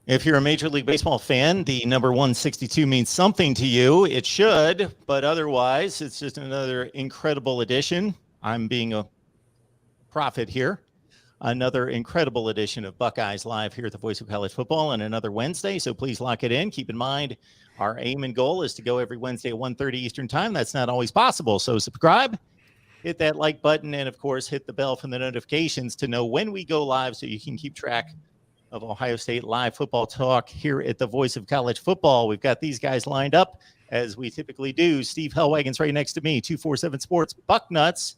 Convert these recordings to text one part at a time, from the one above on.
If you're a Major League Baseball fan, the number 162 means something to you. It should, but otherwise, it's just another incredible edition. I'm being a prophet here. Another incredible edition of Buckeyes Live here at the Voice of College Football on another Wednesday. So please lock it in. Keep in mind, our aim and goal is to go every Wednesday at 1:30 Eastern Time. That's not always possible. So subscribe, hit that like button, and of course, hit the bell for the notifications to know when we go live so you can keep track of Ohio State live football talk here at the Voice of College Football. We've got these guys lined up as we typically do. Steve Hellwagon's right next to me, 247 Sports Bucknuts.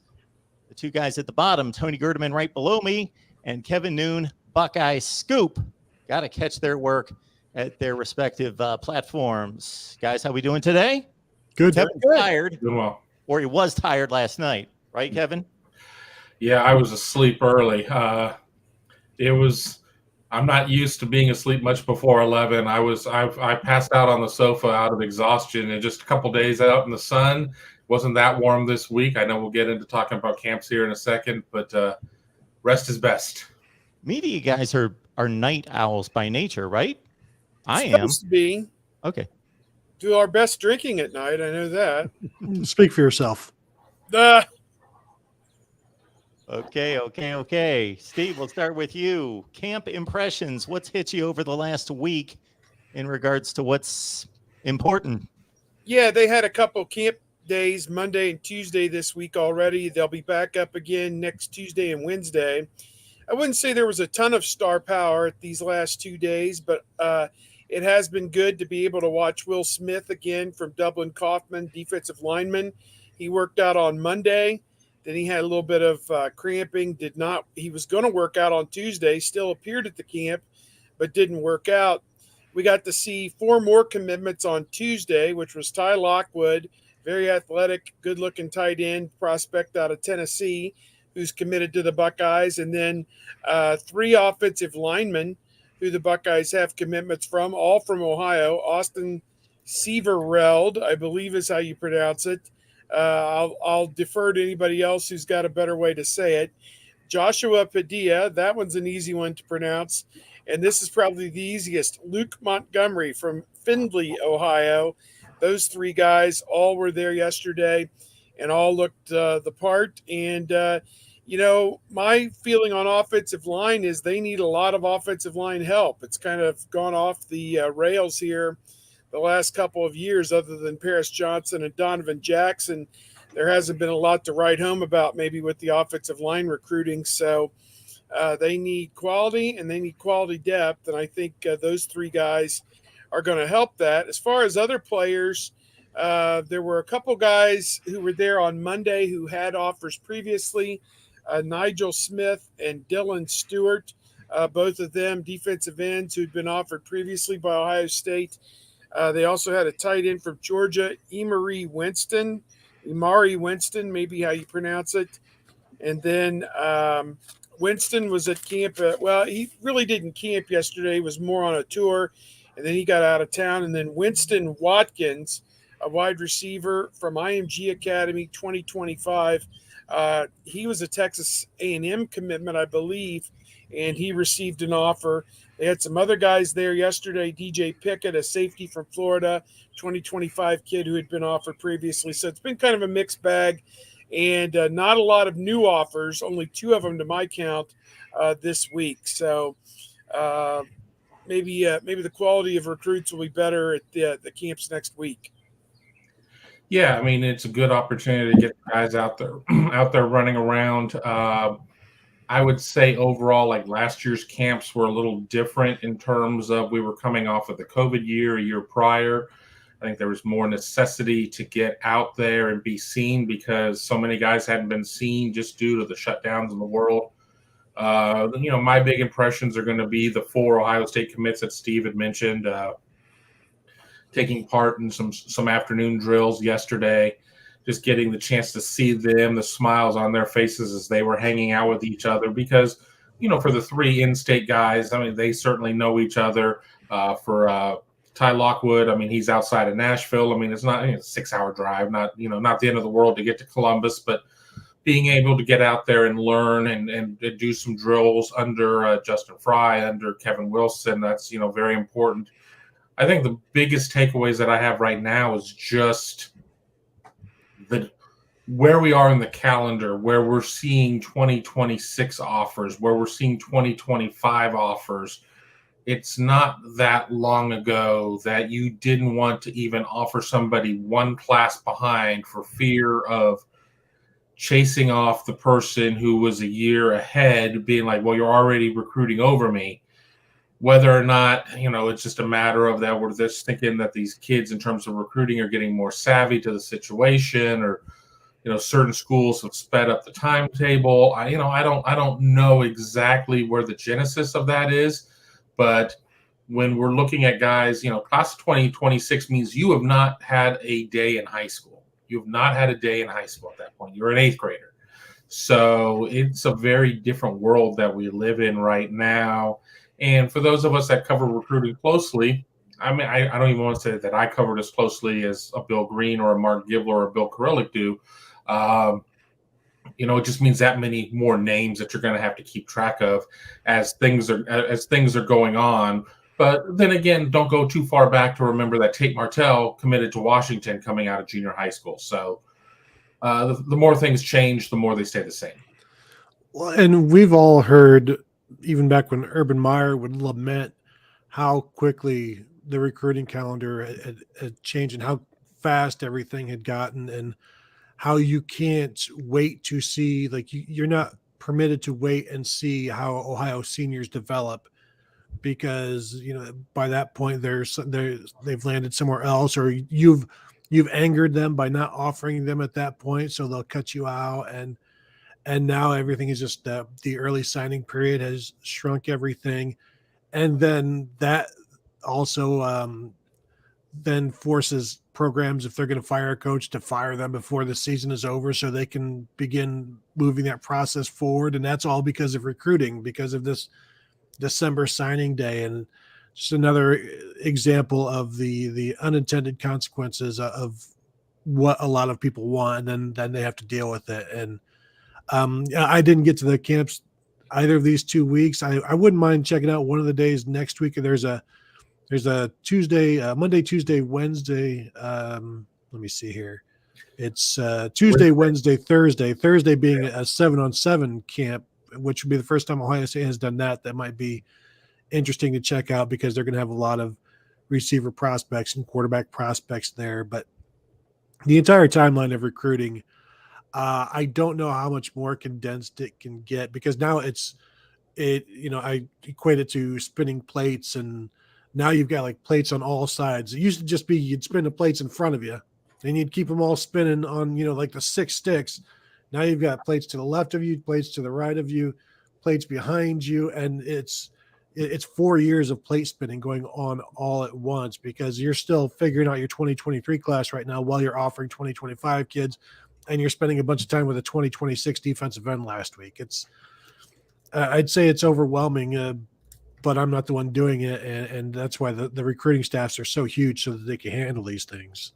The two guys at the bottom, Tony Gerdeman right below me, and Kevin Noon, Buckeye Scoop. Got to catch their work at their respective platforms. Guys, how we doing today? Good. Kevin's tired, Doing well. or he was tired last night, right, Kevin? Yeah, I was asleep early. I'm not used to being asleep much before 11. I passed out on the sofa out of exhaustion, and just a couple days out in the sun. Wasn't that warm this week. I know we'll get into talking about camps here in a second, but rest is best. Media guys are night owls by nature, right? I am. Supposed to be. Okay. Do our best drinking at night. I know that. Speak for yourself. Okay. Steve, we'll start with you. Camp impressions. What's hit you over the last week in regards to what's important? Yeah, they had a couple camp days, Monday and Tuesday this week already. They'll be back up again next Tuesday and Wednesday. I wouldn't say there was a ton of star power at these last 2 days, but it has been good to be able to watch Will Smith again from Dublin Kaufman, defensive lineman. He worked out on Monday. Then he had a little bit of cramping. He was going to work out on Tuesday, still appeared at the camp, but didn't work out. We got to see 4 more commitments on Tuesday, which was Ty Lockwood, very athletic, good-looking tight end prospect out of Tennessee, who's committed to the Buckeyes, and then 3 offensive linemen who the Buckeyes have commitments from, all from Ohio. Austin Severeld, I believe is how you pronounce it. I'll defer to anybody else who's got a better way to say it. Joshua Padilla, that one's an easy one to pronounce. And this is probably the easiest. Luke Montgomery from Findlay, Ohio. Those 3 guys all were there yesterday and all looked the part. And, my feeling on offensive line is they need a lot of offensive line help. It's kind of gone off the rails here the last couple of years. Other than Paris Johnson and Donovan Jackson, there hasn't been a lot to write home about maybe with the offensive line recruiting. So they need quality and they need quality depth. And I think those 3 guys are going to help that. As far as other players, there were a couple guys who were there on Monday who had offers previously, Nigel Smith and Dylan Stewart, both of them defensive ends who'd been offered previously by Ohio State. They also had a tight end from Georgia, Imari Winston, maybe how you pronounce it. And then Winston was at camp. He really didn't camp yesterday. He was more on a tour, and then he got out of town. And then Winston Watkins, a wide receiver from IMG Academy 2025. He was a Texas A&M commitment, I believe, and he received an offer. They had some other guys there yesterday. DJ Pickett, a safety from Florida, 2025 kid who had been offered previously. So it's been kind of a mixed bag, and not a lot of new offers, only 2 of them to my count this week. So maybe the quality of recruits will be better at the camps next week. Yeah, I mean, it's a good opportunity to get guys out there running around. I would say overall, like last year's camps were a little different in terms of we were coming off of the COVID year, a year prior. I think there was more necessity to get out there and be seen because so many guys hadn't been seen just due to the shutdowns in the world. My big impressions are going to be the 4 Ohio State commits that Steve had mentioned, taking part in some afternoon drills yesterday. Just getting the chance to see them, the smiles on their faces as they were hanging out with each other because, for the 3 in-state guys, I mean, they certainly know each other. For Ty Lockwood, I mean, he's outside of Nashville. I mean, it's not a 6-hour drive, not the end of the world to get to Columbus, but, being able to get out there and learn and do some drills under Justin Fry, under Kevin Wilson, that's, very important. I think the biggest takeaways that I have right now is just where we are in the calendar, where we're seeing 2026 offers, where we're seeing 2025 offers. It's not that long ago that you didn't want to even offer somebody one class behind for fear of chasing off the person who was a year ahead, being like, well, you're already recruiting over me. Whether or not, it's just a matter of that we're just thinking that these kids in terms of recruiting are getting more savvy to the situation, or, certain schools have sped up the timetable. I don't know exactly where the genesis of that is, but when we're looking at guys, class of 2026 means you have not had a day in high school. You have not had a day in high school at that point. You're an 8th grader. So it's a very different world that we live in right now. And for those of us that cover recruiting closely, I mean, I don't even want to say that I covered as closely as a Bill Green or a Mark Gibler or a Bill Karelic do. It just means that many more names that you're going to have to keep track of as things are going on. But then again, don't go too far back to remember that Tate Martell committed to Washington coming out of junior high school. So the more things change, the more they stay the same. Well, and we've all heard, even back when Urban Meyer would lament how quickly the recruiting calendar had changed and how fast everything had gotten, and how you can't wait to see, like, you're not permitted to wait and see how Ohio seniors develop, because by that point they've landed somewhere else, or you've angered them by not offering them at that point, so they'll cut you out. And now everything is just the early signing period has shrunk everything. And then that also then forces programs, if they're going to fire a coach, to fire them before the season is over so they can begin moving that process forward. And that's all because of recruiting, because of this December signing day. And just another example of the unintended consequences of what a lot of people want, and then they have to deal with it. And I didn't get to the camps either of these 2 weeks. I wouldn't mind checking out one of the days next week. There's a Tuesday, Monday, Tuesday, Wednesday. Let me see here. It's Tuesday, Wednesday, Thursday. Thursday being a 7-on-7 camp, which would be the first time Ohio State has done that. That might be interesting to check out, because they're going to have a lot of receiver prospects and quarterback prospects there. But the entire timeline of recruiting, I don't know how much more condensed it can get, because now I equate it to spinning plates, and now you've got like plates on all sides. It used to just be you'd spin the plates in front of you and you'd keep them all spinning on, like the 6 sticks. Now you've got plates to the left of you, plates to the right of you, plates behind you. And it's 4 years of plate spinning going on all at once, because you're still figuring out your 2023 class right now while you're offering 2025 kids, and you're spending a bunch of time with a 2026 defensive end last week. I'd say it's overwhelming, but I'm not the one doing it. And that's why the recruiting staffs are so huge, so that they can handle these things.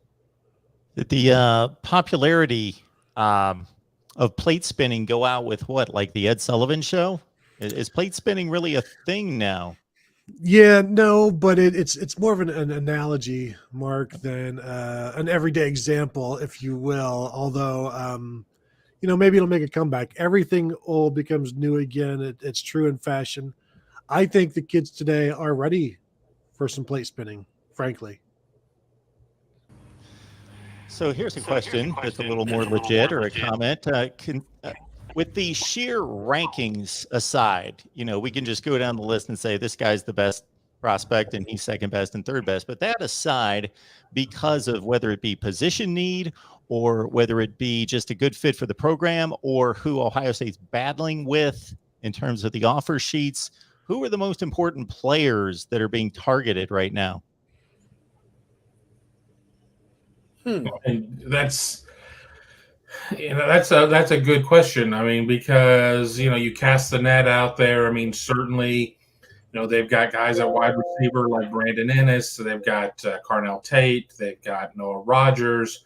The popularity of plate spinning go out with what, like the Ed Sullivan Show? Is plate spinning really a thing now? Yeah, no, but it's more of an analogy, Mark, than an everyday example, if you will. Although, maybe it'll make a comeback. Everything old becomes new again. It's true in fashion. I think the kids today are ready for some plate spinning, frankly. So here's a question that's a little more legit, or a comment. With the sheer rankings aside, we can just go down the list and say this guy's the best prospect and he's second best and third best. But that aside, because of whether it be position need, or whether it be just a good fit for the program, or who Ohio State's battling with in terms of the offer sheets, who are the most important players that are being targeted right now? And that's a good question. I mean, because you cast the net out there. I mean, certainly, they've got guys at wide receiver like Brandon Ennis. So they've got Carnell Tate. They've got Noah Rogers.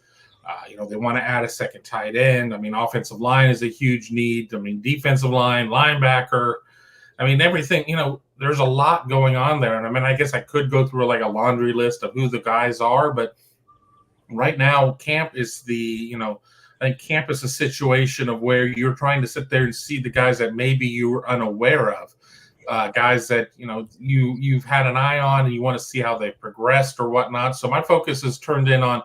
They want to add a second tight end. I mean, offensive line is a huge need. I mean, defensive line, linebacker. I mean, everything, there's a lot going on there. And I mean, I guess I could go through like a laundry list of who the guys are, but right now camp is I think camp is a situation of where you're trying to sit there and see the guys that maybe you were unaware of, guys that, you've had an eye on and you want to see how they progressed or whatnot. So my focus is turned in on,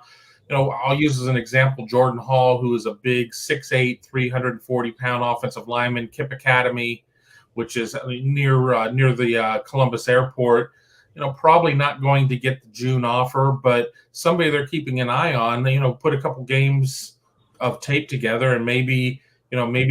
I'll use as an example, Jordan Hall, who is a big 6'8", 340-pound offensive lineman, Kip Academy, which is near the Columbus airport. Probably not going to get the June offer, but somebody they're keeping an eye on. Put a couple games of tape together, and maybe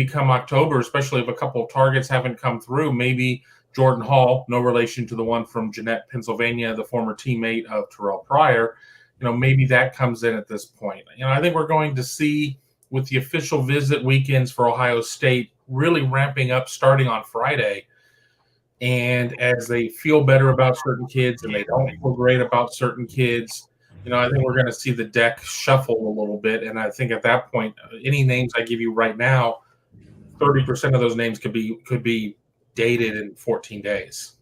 come October, especially if a couple of targets haven't come through, maybe Jordan Hall, no relation to the one from Jeanette, Pennsylvania, the former teammate of Terrell Pryor, maybe that comes in at this point. I think we're going to see, with the official visit weekends for Ohio State really ramping up starting on Friday, and as they feel better about certain kids and they don't feel great about certain kids, I think we're going to see the deck shuffle a little bit. And I think at that point, any names I give you right now, 30% of those names could be dated in 14 days.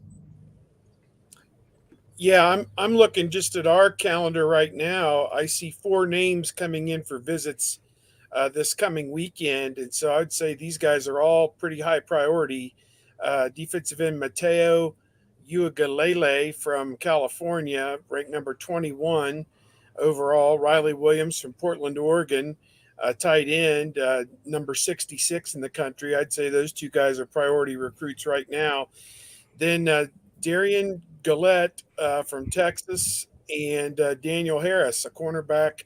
Yeah, I'm looking just at our calendar right now. I see 4 names coming in for visits this coming weekend, and so I'd say these guys are all pretty high priority. Defensive end Mateo Uiagalelei from California, ranked number 21 overall. Riley Williams from Portland, Oregon, tight end, number 66 in the country. I'd say those 2 guys are priority recruits right now. Then Darian Gillette from Texas, and Daniel Harris, a cornerback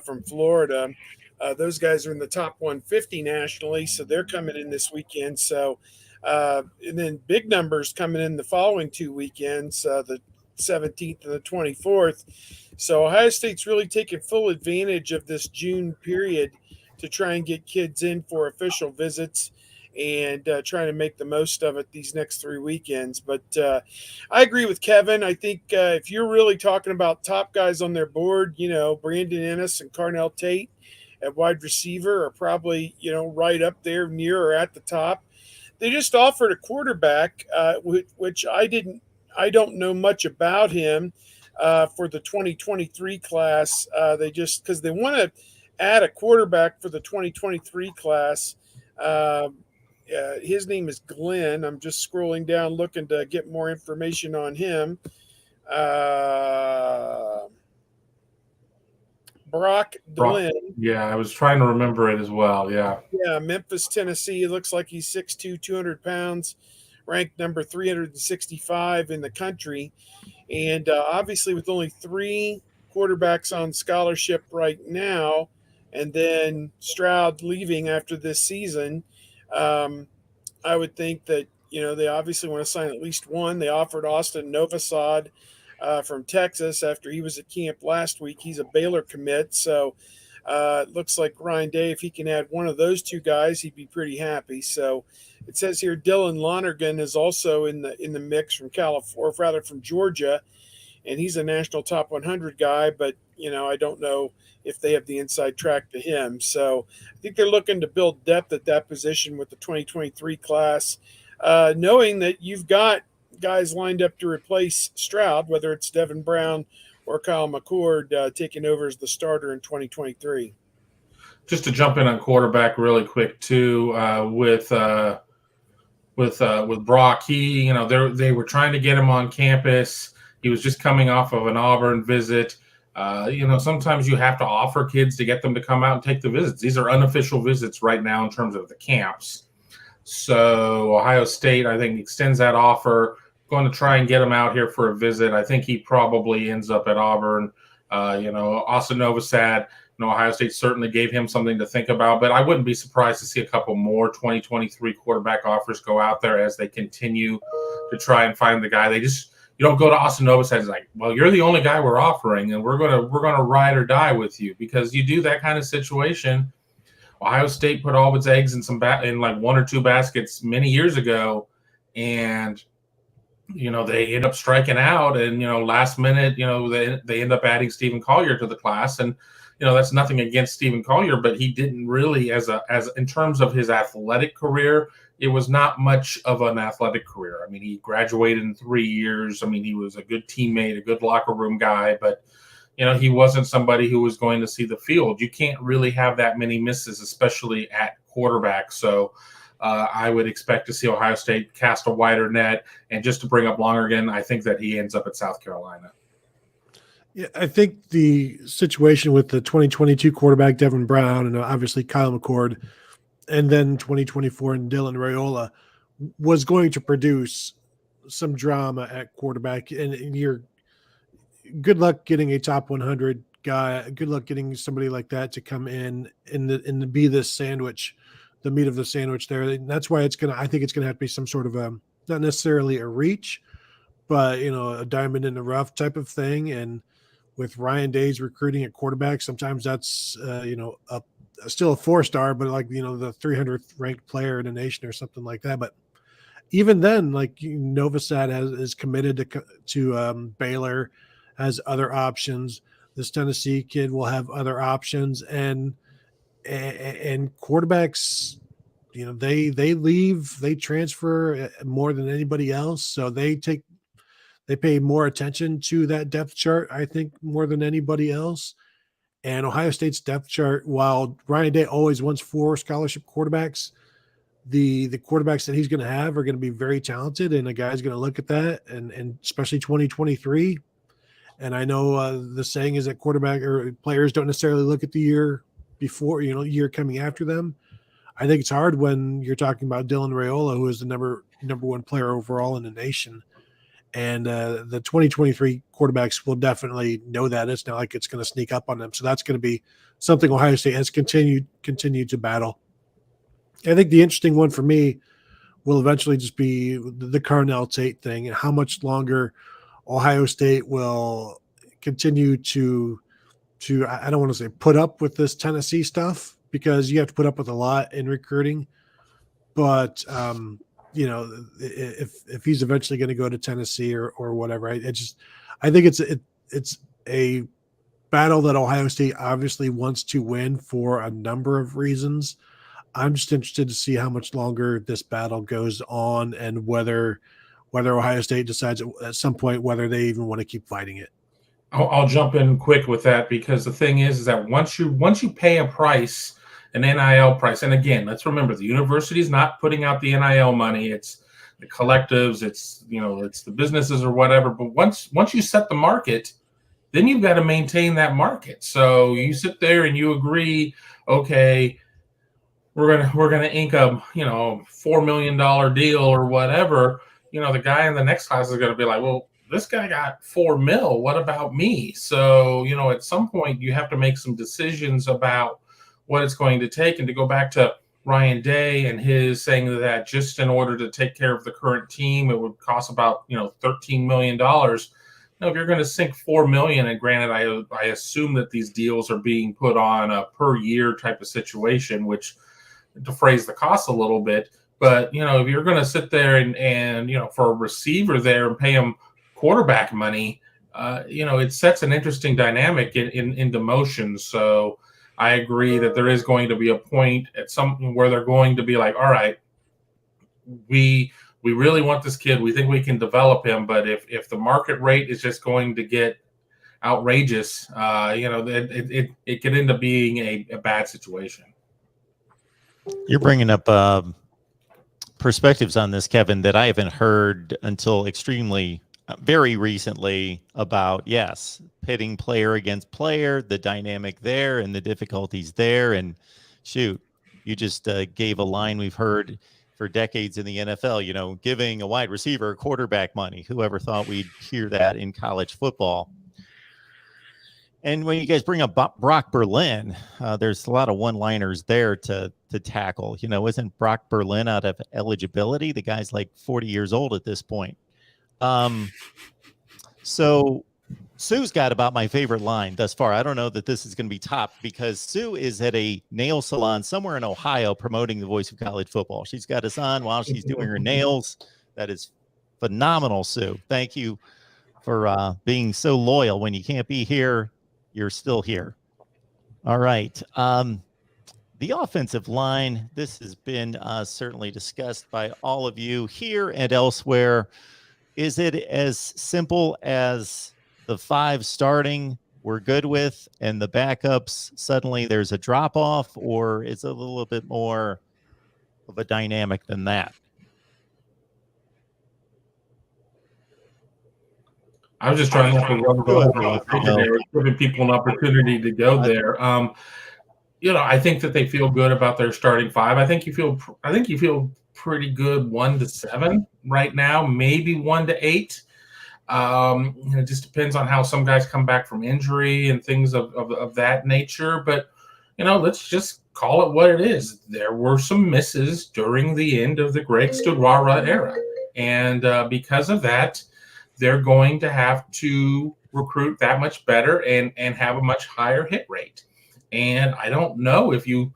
from Florida. Those guys are in the top 150 nationally, so they're coming in this weekend. So, and then big numbers coming in the following 2 weekends, the 17th and the 24th. So Ohio State's really taking full advantage of this June period to try and get kids in for official visits and trying to make the most of it these next 3 weekends. But I agree with Kevin. I think if you're really talking about top guys on their board, Brandon Ennis and Carnell Tate at wide receiver are probably, right up there near or at the top. They just offered a quarterback, which I don't know much about him for the 2023 class. Because they want to add a quarterback for the 2023 class. His name is Glenn. I'm just scrolling down looking to get more information on him. Brock Glenn. Yeah, I was trying to remember it as well. Yeah. Yeah, Memphis, Tennessee. It looks like he's 6'2", 200 pounds, ranked number 365 in the country. And obviously with only 3 quarterbacks on scholarship right now, and then Stroud leaving after this season, I would think that, they obviously want to sign at least one. They offered Austin Novosad from Texas after he was at camp last week. He's a Baylor commit. So it looks like Ryan Day, if he can add one of those 2 guys, he'd be pretty happy. So it says here Dylan Lonergan is also in the mix from California, or rather from Georgia, and he's a national top 100 guy, but I don't know if they have the inside track to him. So I think they're looking to build depth at that position with the 2023 class, knowing that you've got guys lined up to replace Stroud, whether it's Devin Brown or Kyle McCord taking over as the starter in 2023. Just to jump in on quarterback really quick too, with Brock, they were trying to get him on campus. He was just coming off of an Auburn visit. Sometimes you have to offer kids to get them to come out and take the visits. These are unofficial visits right now in terms of the camps. So Ohio State, I think, extends that offer, going to try and get him out here for a visit. I think he probably ends up at Auburn. Austin Novosad, Ohio State certainly gave him something to think about, but I wouldn't be surprised to see a couple more 2023 quarterback offers go out there as they continue to try and find the guy. You don't go to Austin Novosad and like, well, you're the only guy we're offering, and we're gonna ride or die with you, because you do that kind of situation. Ohio State put all of its eggs in like 1 or 2 baskets many years ago, and they end up striking out, and last minute, they end up adding Stephen Collier to the class, and that's nothing against Stephen Collier, but he didn't really, as in terms of his athletic career, it was not much of an athletic career. I mean, he graduated in 3 years. I mean, he was a good teammate, a good locker room guy, but he wasn't somebody who was going to see the field. You can't really have that many misses, especially at quarterback. So I would expect to see Ohio State cast a wider net. And just to bring up Lonergan, I think that he ends up at South Carolina. Yeah, I think the situation with the 2022 quarterback, Devin Brown, and obviously Kyle McCord, and then 2024 and Dylan Raiola was going to produce some drama at quarterback. And you're good luck getting a top 100 guy. Good luck getting somebody like that to come in and be this sandwich, the meat of the sandwich there. And that's why I think it's going to have to be some sort of not necessarily a reach, but, a diamond in the rough type of thing. And with Ryan Day's recruiting at quarterback, sometimes that's, still a 4-star, but like, the 300th ranked player in the nation or something like that. But even then, like Novosad is committed to Baylor, has other options. This Tennessee kid will have other options, and quarterbacks, they transfer more than anybody else, so they pay more attention to that depth chart, I think, more than anybody else. And Ohio State's depth chart, while Ryan Day always wants 4 scholarship quarterbacks, the quarterbacks that he's going to have are going to be very talented, and a guy's going to look at that, and especially 2023. And I know the saying is that quarterback or players don't necessarily look at the year before, year coming after them. I think it's hard when you're talking about Dylan Raiola, who is the number 1 player overall in the nation. And the 2023 quarterbacks will definitely know that. It's not like it's going to sneak up on them. So that's going to be something Ohio State has continued to battle. I think the interesting one for me will eventually just be the Carnell Tate thing, and how much longer Ohio State will continue to I don't want to say put up with this Tennessee stuff, because you have to put up with a lot in recruiting. But if he's eventually going to go to Tennessee or whatever, I think it's a battle that Ohio State obviously wants to win for a number of reasons. I'm just interested to see how much longer this battle goes on, and whether Ohio State decides at some point whether they even want to keep fighting it. I'll jump in quick with that, because the thing is that once you pay a price, an NIL price, and again, let's remember, the university is not putting out the NIL money. It's the collectives, it's the businesses or whatever. But once you set the market, then you've got to maintain that market. So you sit there and you agree, okay, we're gonna ink a $4 million deal or whatever. The guy in the next class is going to be like, well, this guy got $4 million. What about me? So at some point you have to make some decisions about what it's going to take. And to go back to Ryan Day and his saying that just in order to take care of the current team, it would cost about $13 million. Now, if you're going to sink $4 million, and granted, I assume that these deals are being put on a per year type of situation, which defrays the cost a little bit. But if you're going to sit there and for a receiver there and pay him quarterback money, it sets an interesting dynamic into motion. So I agree that there is going to be a point at some where they're going to be like, all right, we really want this kid. We think we can develop him. But if the market rate is just going to get outrageous, it could end up being a bad situation. You're bringing up perspectives on this, Kevin, that I haven't heard until very recently about, yes, pitting player against player, the dynamic there and the difficulties there. And shoot, you just gave a line we've heard for decades in the NFL, giving a wide receiver quarterback money. Whoever thought we'd hear that in college football? And when you guys bring up Brock Berlin, there's a lot of one-liners there to tackle. Isn't Brock Berlin out of eligibility? The guy's like 40 years old at this point. So Sue's got about my favorite line thus far. I don't know that this is going to be topped, because Sue is at a nail salon somewhere in Ohio promoting the voice of college football. She's got us on while she's doing her nails. That is phenomenal, Sue. Thank you for being so loyal. When you can't be here, you're still here. All right. The offensive line, this has been certainly discussed by all of you here and elsewhere. Is it as simple as the 5 starting we're good with and the backups suddenly there's a drop off, or is it a little bit more of a dynamic than that? I was just trying not to run the whole conversation there, giving people an opportunity to go there. I think that they feel good about their starting 5. I think you feel pretty good 1 to 7 right now, maybe 1 to 8. It just depends on how some guys come back from injury and things of that nature. But let's just call it what it is. There were some misses during the end of the Greg Studrara era, and because of that, they're going to have to recruit that much better and have a much higher hit rate. And I don't know if you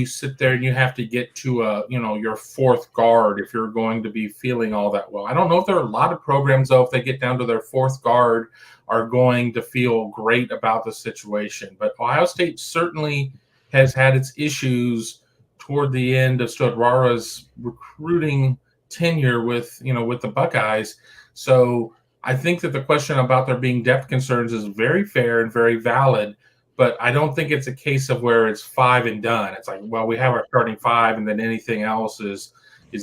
sit there and you have to get to your 4th guard if you're going to be feeling all that well. I don't know if there are a lot of programs, though, if they get down to their 4th guard, are going to feel great about the situation. But Ohio State certainly has had its issues toward the end of Studrara's recruiting tenure with the Buckeyes. So I think that the question about there being depth concerns is very fair and very valid. But I don't think it's a case of where it's 5 and done. It's like, well, we have our starting 5, and then anything else is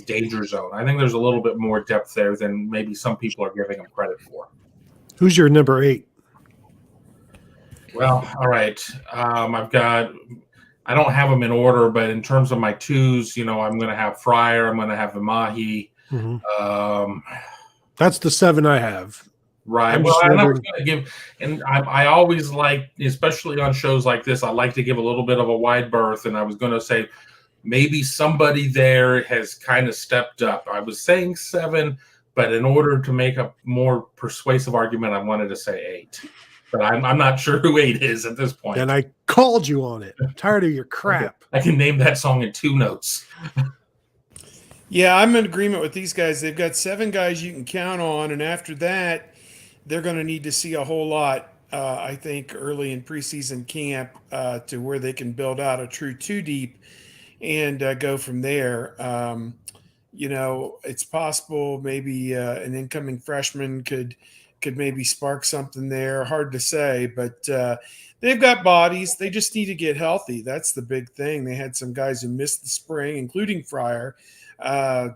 danger zone. I think there's a little bit more depth there than maybe some people are giving them credit for. Who's your number 8? Well, all right. I don't have them in order, but in terms of my 2s, I'm going to have Fryer. I'm going to have Imahi. Mm-hmm. That's the 7 I have. Right. Well, I'm not going to give, and I always like, especially on shows like this, I like to give a little bit of a wide berth. And I was going to say maybe somebody there has kind of stepped up. I was saying 7, but in order to make a more persuasive argument, I wanted to say 8. But I'm not sure who 8 is at this point. And I called you on it. I'm tired of your crap. I can name that song in 2 notes. Yeah, I'm in agreement with these guys. They've got 7 guys you can count on, and after that, they're going to need to see a whole lot, I think, early in preseason camp to where they can build out a true 2 deep and go from there. It's possible maybe an incoming freshman could maybe spark something there. Hard to say, but they've got bodies. They just need to get healthy. That's the big thing. They had some guys who missed the spring, including Fryer,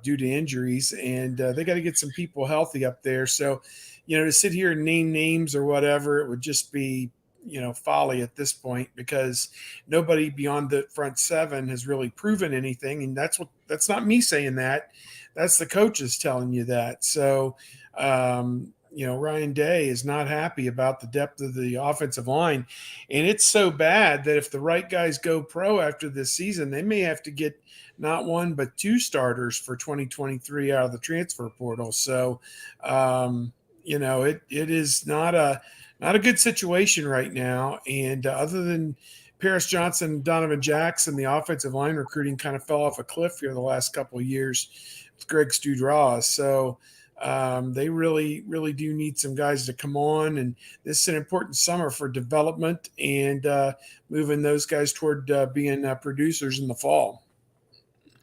due to injuries, and they got to get some people healthy up there. So, to sit here and name names or whatever, it would just be, folly at this point, because nobody beyond the front 7 has really proven anything. And that's not me saying that. That's the coaches telling you that. So, Ryan Day is not happy about the depth of the offensive line. And it's so bad that if the right guys go pro after this season, they may have to get not 1, but 2 starters for 2023 out of the transfer portal. So, it is not a good situation right now. And other than Paris Johnson and Donovan Jackson, the offensive line recruiting kind of fell off a cliff here the last couple of years with Greg Studrara. So they really, really do need some guys to come on. And this is an important summer for development and moving those guys toward being producers in the fall.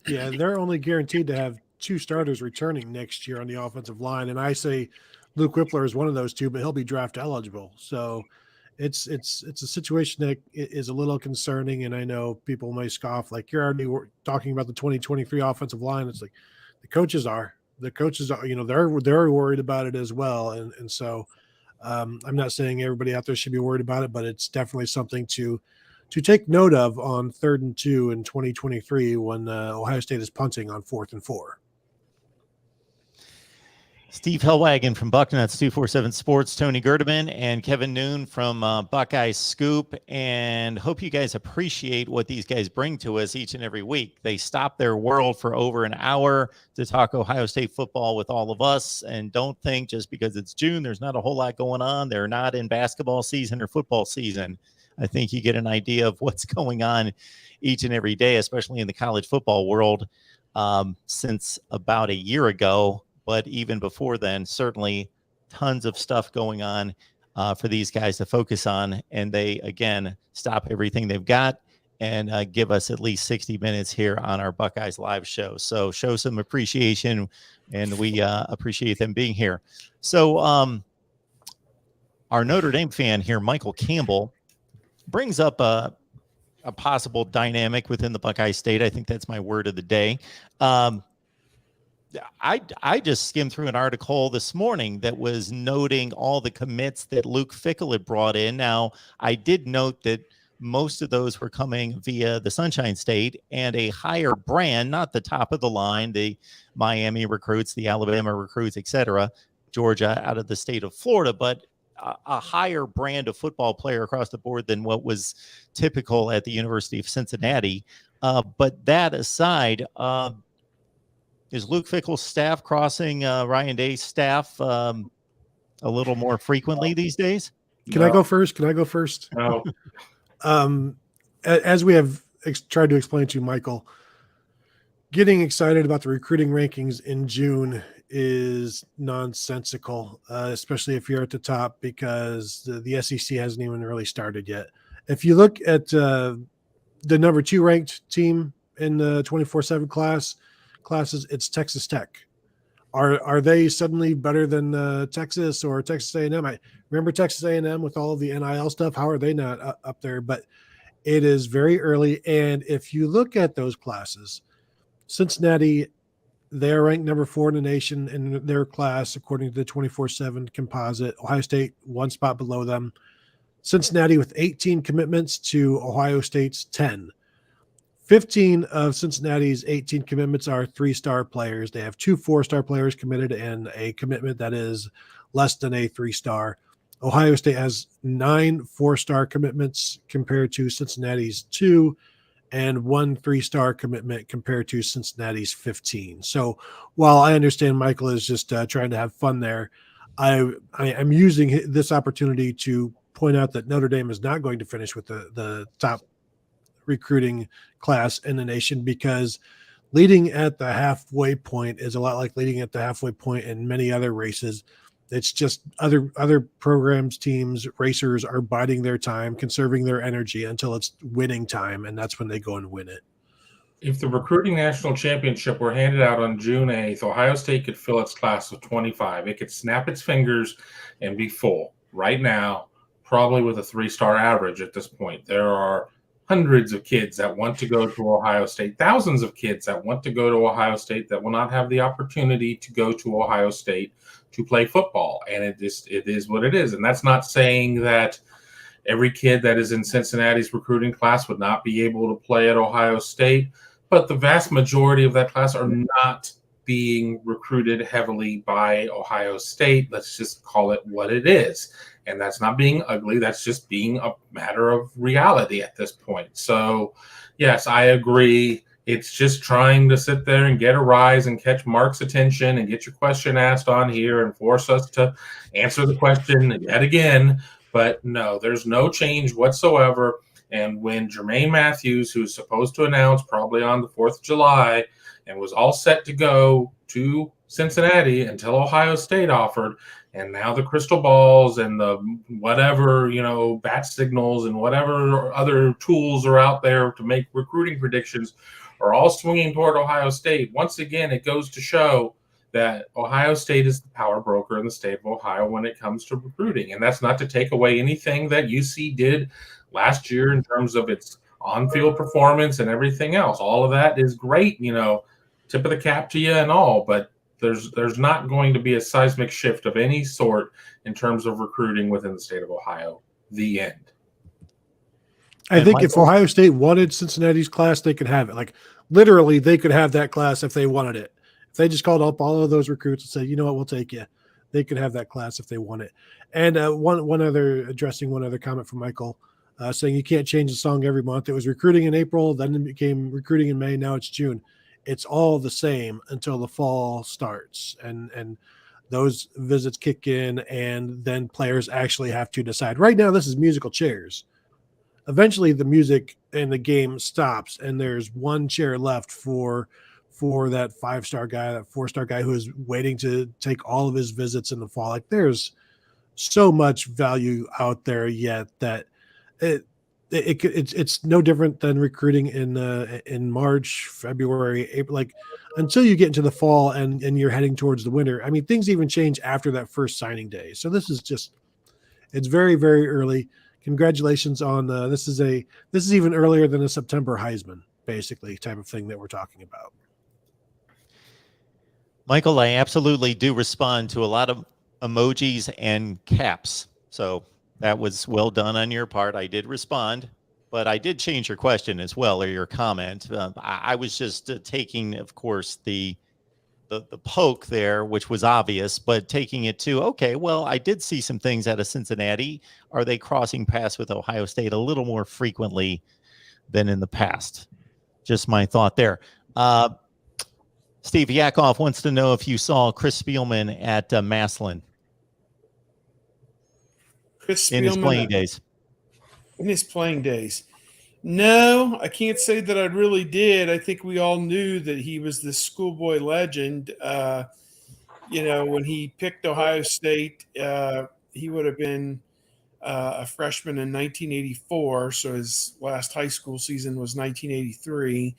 Yeah, they're only guaranteed to have 2 starters returning next year on the offensive line. And I say Luke Whippler is one of those 2, but he'll be draft eligible. So it's a situation that is a little concerning. And I know people may scoff, like, you're already talking about the 2023 offensive line. It's like the coaches are, they're worried about it as well. And so I'm not saying everybody out there should be worried about it, but it's definitely something to take note of on 3rd and 2 in 2023 when Ohio State is punting on 4th and 4. Steve Hellwagon from Bucknuts 247 Sports, Tony Gerdeman, and Kevin Noon from Buckeye Scoop. And hope you guys appreciate what these guys bring to us each and every week. They stop their world for over an hour to talk Ohio State football with all of us. And don't think just because it's June, there's not a whole lot going on. They're not in basketball season or football season. I think you get an idea of what's going on each and every day, especially in the college football world, since about a year ago. But even before then, certainly tons of stuff going on for these guys to focus on, and they again stop everything they've got and give us at least 60 minutes here on our Buckeyes live show. So show some appreciation, and we appreciate them being here. So our Notre Dame fan here, Michael Campbell, brings up a possible dynamic within the Buckeye State. I think that's my word of the day. I just skimmed through an article this morning that was noting all the commits that Luke Fickell had brought in. Now, I did note that most of those were coming via the Sunshine State and a higher brand, not the top of the line, the Miami recruits, the Alabama recruits, etc., Georgia out of the state of Florida, but a higher brand of football player across the board than what was typical at the University of Cincinnati. But that aside, is Luke Fickell's staff crossing Ryan Day's staff a little more frequently these days? Can I go first? No. As we have tried to explain to you, Michael, getting excited about the recruiting rankings in June is nonsensical, especially if you're at the top, because the SEC hasn't even really started yet. If you look at the number 2 ranked team in the 24/7 classes, it's Texas Tech. Are they suddenly better than Texas or Texas A&M? I remember Texas A&M with all of the NIL stuff. How are they not up there? But it is very early. And if you look at those classes, Cincinnati, they're ranked number 4 in the nation in their class, according to the 24/7 composite. Ohio State, 1 spot below them. Cincinnati with 18 commitments to Ohio State's 10. 15 of Cincinnati's 18 commitments are 3-star players. They have 2 4-star players committed and a commitment that is less than a 3-star. Ohio State has 9 4-star commitments compared to Cincinnati's 2, and 1 3-star commitment compared to Cincinnati's 15. So while I understand Michael is just trying to have fun there, I am using this opportunity to point out that Notre Dame is not going to finish with the top recruiting class in the nation, because leading at the halfway point is a lot like leading at the halfway point in many other races. It's just other programs, teams, racers are biding their time, conserving their energy until it's winning time, and that's when they go and win it. If the recruiting national championship were handed out on June 8th, Ohio State could fill its class of 25. It could snap its fingers and be full right now, probably with a 3-star average at this point. There are hundreds of kids that want to go to Ohio State, thousands of kids that want to go to Ohio State that will not have the opportunity to go to Ohio State to play football. And it is what it is. And that's not saying that every kid that is in Cincinnati's recruiting class would not be able to play at Ohio State, but the vast majority of that class are not being recruited heavily by Ohio State. Let's just call it what it is. And that's not being ugly. That's just being a matter of reality at this point. So, yes, I agree. It's just trying to sit there and get a rise and catch Mark's attention and get your question asked on here and force us to answer the question yet again. But no, there's no change whatsoever. And when Jermaine Matthews, who's supposed to announce probably on the 4th of July and was all set to go to Cincinnati until Ohio State offered, and now the crystal balls and the whatever, bat signals and whatever other tools are out there to make recruiting predictions are all swinging toward Ohio State. Once again, it goes to show that Ohio State is the power broker in the state of Ohio when it comes to recruiting. And that's not to take away anything that UC did last year in terms of its on-field performance and everything else. All of that is great, tip of the cap to you and all, but there's not going to be a seismic shift of any sort in terms of recruiting within the state of Ohio. The end. I think if Ohio State wanted Cincinnati's class, they could have it. Like literally, they could have that class if they wanted it. If they just called up all of those recruits and said, you know what, we'll take you, they could have that class if they want it. And one other comment from Michael saying you can't change the song every month. It was recruiting in April, then it became recruiting in May. Now it's June. It's all the same until the fall starts and those visits kick in, and then players actually have to decide. Right now, this is musical chairs. Eventually, the music in the game stops, and there's one chair left for that 5-star guy, that 4-star guy who is waiting to take all of his visits in the fall. Like there's so much value out there yet that it's no different than recruiting in March, February, April. Like until you get into the fall and you're heading towards the winter. I mean, things even change after that first signing day. So this is just it's very, very early. Congratulations on this is even earlier than a September Heisman, basically type of thing that we're talking about. Michael, I absolutely do respond to a lot of emojis and caps. So that was well done on your part. I did respond, but I did change your question as well, or your comment. I was just taking, of course, the poke there, which was obvious, but taking it to, okay, well, I did see some things out of Cincinnati. Are they crossing paths with Ohio State a little more frequently than in the past? Just my thought there. Steve Yakoff wants to know if you saw Chris Spielman at Massillon Chris in his Spielman playing days. In his playing days. No, I can't say that I really did. I think we all knew that he was the schoolboy legend. When he picked Ohio State, he would have been a freshman in 1984. So his last high school season was 1983.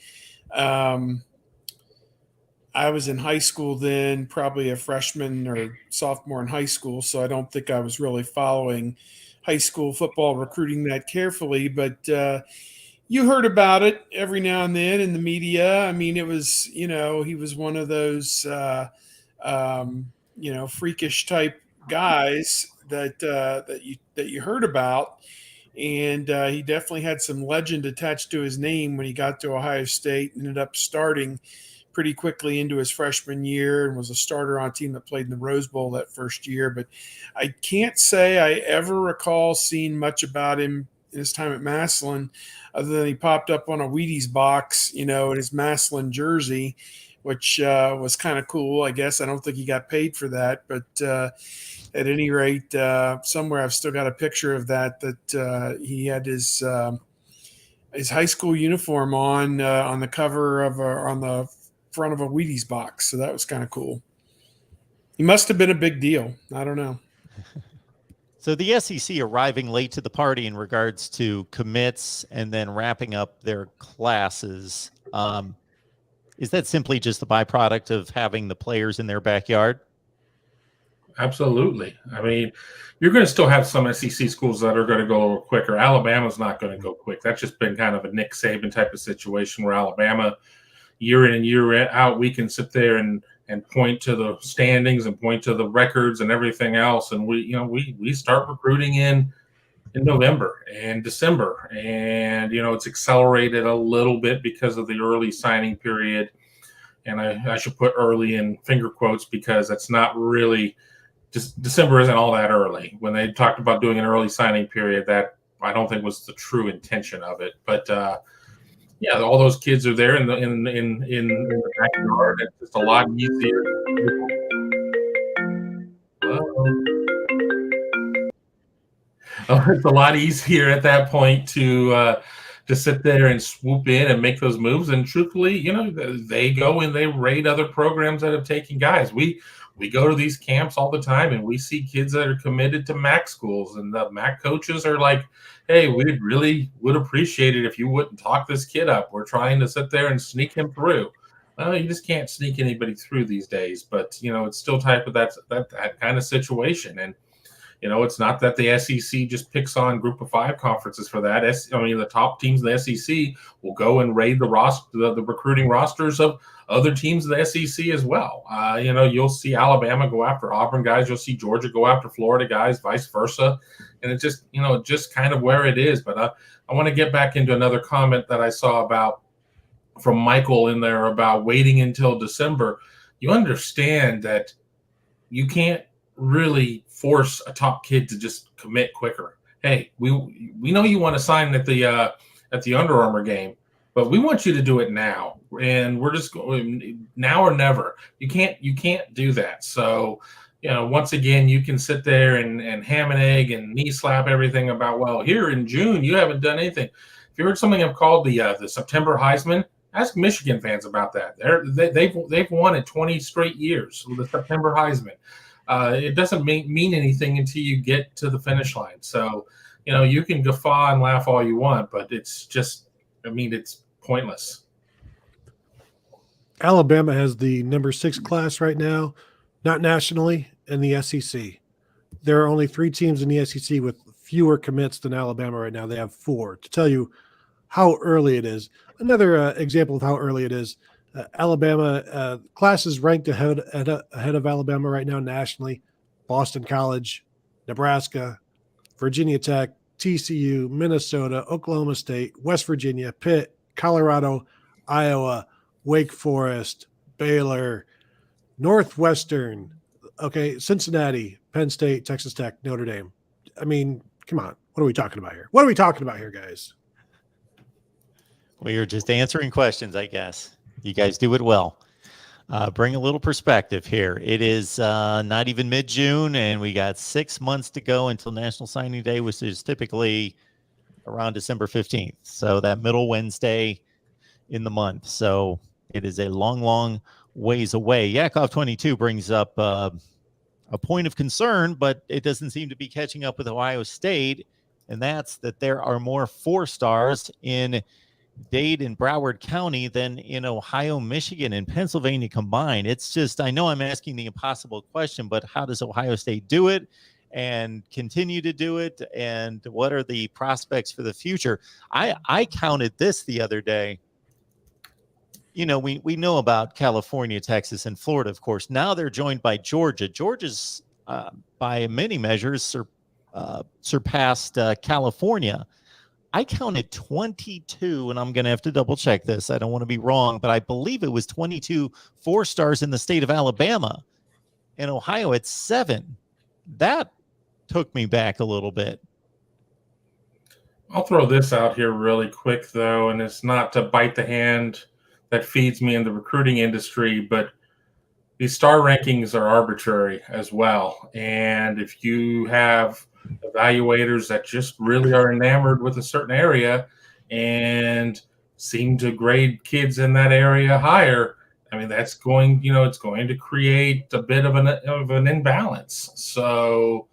I was in high school then, probably a freshman or sophomore in high school. So I don't think I was really following high school football recruiting that carefully, but you heard about it every now and then in the media. I mean, it was, he was one of those, freakish type guys that you heard about. And he definitely had some legend attached to his name when he got to Ohio State, ended up starting pretty quickly into his freshman year and was a starter on a team that played in the Rose Bowl that first year. But I can't say I ever recall seeing much about him in his time at Massillon, other than he popped up on a Wheaties box, in his Massillon jersey, which was kind of cool, I guess. I don't think he got paid for that, but at any rate, somewhere I've still got a picture of that he had his high school uniform on the cover of on the front of a Wheaties box. So that was kind of cool. He must have been a big deal. I don't know. So the SEC arriving late to the party in regards to commits and then wrapping up their classes. Is that simply just the byproduct of having the players in their backyard? Absolutely. I mean, you're going to still have some SEC schools that are going to go a little quicker. Alabama's not going to go quick. That's just been kind of a Nick Saban type of situation where Alabama, year in and year out, we can sit there and point to the standings and point to the records and everything else. And we start recruiting in November and December. And, it's accelerated a little bit because of the early signing period. And I should put early in finger quotes because that's not really just December isn't all that early. When they talked about doing an early signing period, that I don't think was the true intention of it. But yeah, all those kids are there in the backyard. It's just a lot easier. It's a lot easier at that point to sit there and swoop in and make those moves. And truthfully, they go and they raid other programs that have taken guys. We go to these camps all the time, and we see kids that are committed to MAC schools, and the MAC coaches are like, hey, we really would appreciate it if you wouldn't talk this kid up. We're trying to sit there and sneak him through. Well, you just can't sneak anybody through these days, but, it's still type of that kind of situation. And, it's not that the SEC just picks on Group of Five conferences for that. The top teams in the SEC will go and raid the recruiting rosters of other teams in the SEC as well. You'll see Alabama go after Auburn guys. You'll see Georgia go after Florida guys, vice versa. And it's just, just kind of where it is. But I want to get back into another comment that I saw from Michael in there about waiting until December. You understand that you can't really force a top kid to just commit quicker. Hey, we know you want to sign at the Under Armour game, but we want you to do it now, and we're just going now or never. You can't do that. So, once again, you can sit there and ham and egg and knee slap everything about, well, here in June you haven't done anything. If you heard something I've called the September Heisman, ask Michigan fans about that. They've won it 20 straight years with the September Heisman. it doesn't mean anything until you get to the finish line. So, you can guffaw and laugh all you want, but it's just, it's pointless. Alabama has the number 6 class right now, not nationally, in the SEC. There are only 3 teams in the SEC with fewer commits than Alabama right now. They have 4. To tell you how early it is. Another example of how early it is, Alabama class is ranked ahead of Alabama right now nationally. Boston College, Nebraska, Virginia Tech, TCU, Minnesota, Oklahoma State, West Virginia, Pitt, Colorado, Iowa, Wake Forest, Baylor, Northwestern, Cincinnati, Penn State, Texas Tech, Notre Dame. Come on. What are we talking about here? What are we talking about here, guys? We are just answering questions, I guess. You guys do it well. Bring a little perspective here. It is not even mid-June, and we got 6 months to go until National Signing Day, which is typically around December 15th. So that middle Wednesday in the month. So it is a long, long ways away. Yakov 22 brings up a point of concern, but it doesn't seem to be catching up with Ohio State, and that's that there are more 4-stars in Dade and Broward County than in Ohio, Michigan, and Pennsylvania combined. It's just, I know I'm asking the impossible question, but how does Ohio State do it and continue to do it? And what are the prospects for the future? I counted this the other day. We know about California, Texas, and Florida, of course. Now they're joined by Georgia. Georgia's, by many measures, surpassed California. I counted 22, and I'm going to have to double check this. I don't want to be wrong, but I believe it was 22 4-stars in the state of Alabama. In Ohio, it's 7. That took me back a little bit. I'll throw this out here really quick, though, and it's not to bite the hand that feeds me in the recruiting industry, but these star rankings are arbitrary as well. And if you have evaluators that just really are enamored with a certain area and seem to grade kids in that area higher, that's going, it's going to create a bit of an imbalance. So,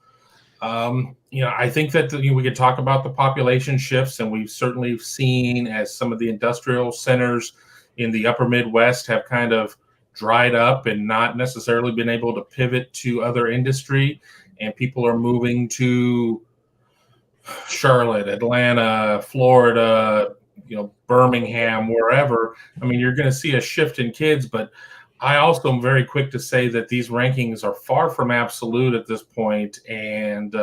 I think that we could talk about the population shifts, and we've certainly seen as some of the industrial centers in the upper Midwest have kind of dried up and not necessarily been able to pivot to other industry, and people are moving to Charlotte, Atlanta, Florida, Birmingham, wherever. You're going to see a shift in kids, but I also am very quick to say that these rankings are far from absolute at this point, and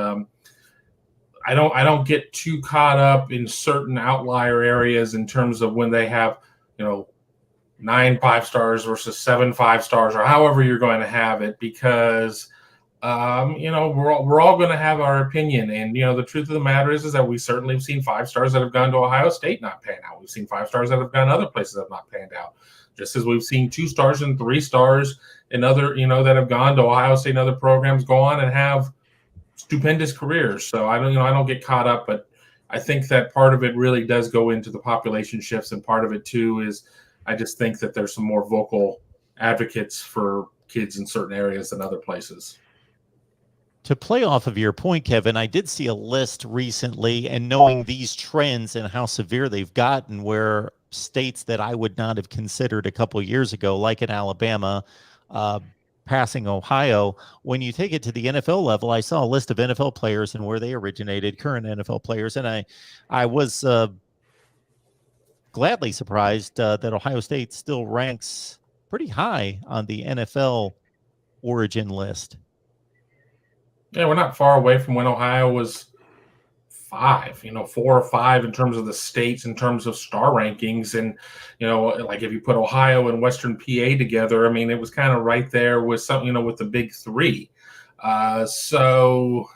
I don't get too caught up in certain outlier areas in terms of when they have 9 5-stars versus 7 5-stars, or however you're going to have it, because we're all going to have our opinion, and the truth of the matter is that we certainly have seen 5-stars that have gone to Ohio State not pan out. We've seen 5-stars that have gone other places that have not panned out, just as we've seen 2-stars and 3-stars and other that have gone to Ohio State and other programs go on and have stupendous careers. So I don't get caught up, but I think that part of it really does go into the population shifts, and part of it too is I just think that there's some more vocal advocates for kids in certain areas than other places. To play off of your point, Kevin, I did see a list recently, and knowing these trends and how severe they've gotten, where states that I would not have considered a couple of years ago, like in Alabama, passing Ohio, when you take it to the NFL level, I saw a list of NFL players and where they originated, current NFL players, and I was gladly surprised that Ohio State still ranks pretty high on the NFL origin list. Yeah, we're not far away from when Ohio was 5, 4 or 5 in terms of the states, in terms of star rankings. And, like if you put Ohio and Western PA together, it was kind of right there with some, with the big 3. So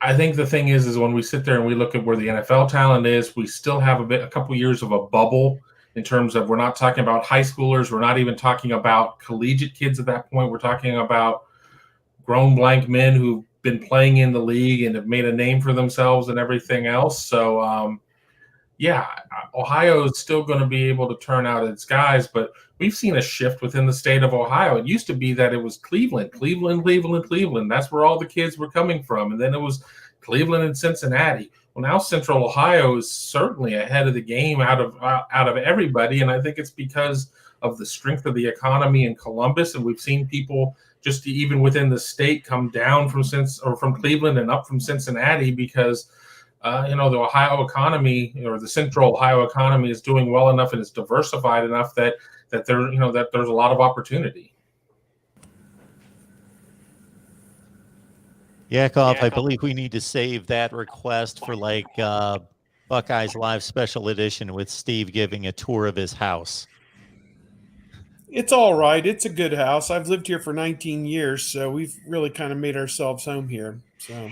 I think the thing is when we sit there and we look at where the NFL talent is, we still have a couple years of a bubble in terms of, we're not talking about high schoolers. We're not even talking about collegiate kids at that point. We're talking about grown blank men who've been playing in the league and have made a name for themselves and everything else. So, yeah, Ohio is still going to be able to turn out its guys, but we've seen a shift within the state of Ohio. It used to be that it was Cleveland, Cleveland, Cleveland, Cleveland. That's where all the kids were coming from. And then it was Cleveland and Cincinnati. Well, now Central Ohio is certainly ahead of the game out of everybody, and I think it's because of the strength of the economy in Columbus, and we've seen people just even within the state come down from Cleveland and up from Cincinnati because the Ohio economy or the Central Ohio economy is doing well enough and it's diversified enough that there's a lot of opportunity. Yakov, I believe we need to save that request for like Buckeyes Live Special Edition with Steve giving a tour of his house. It's all right. It's a good house. I've lived here for 19 years, so we've really kind of made ourselves home here. So.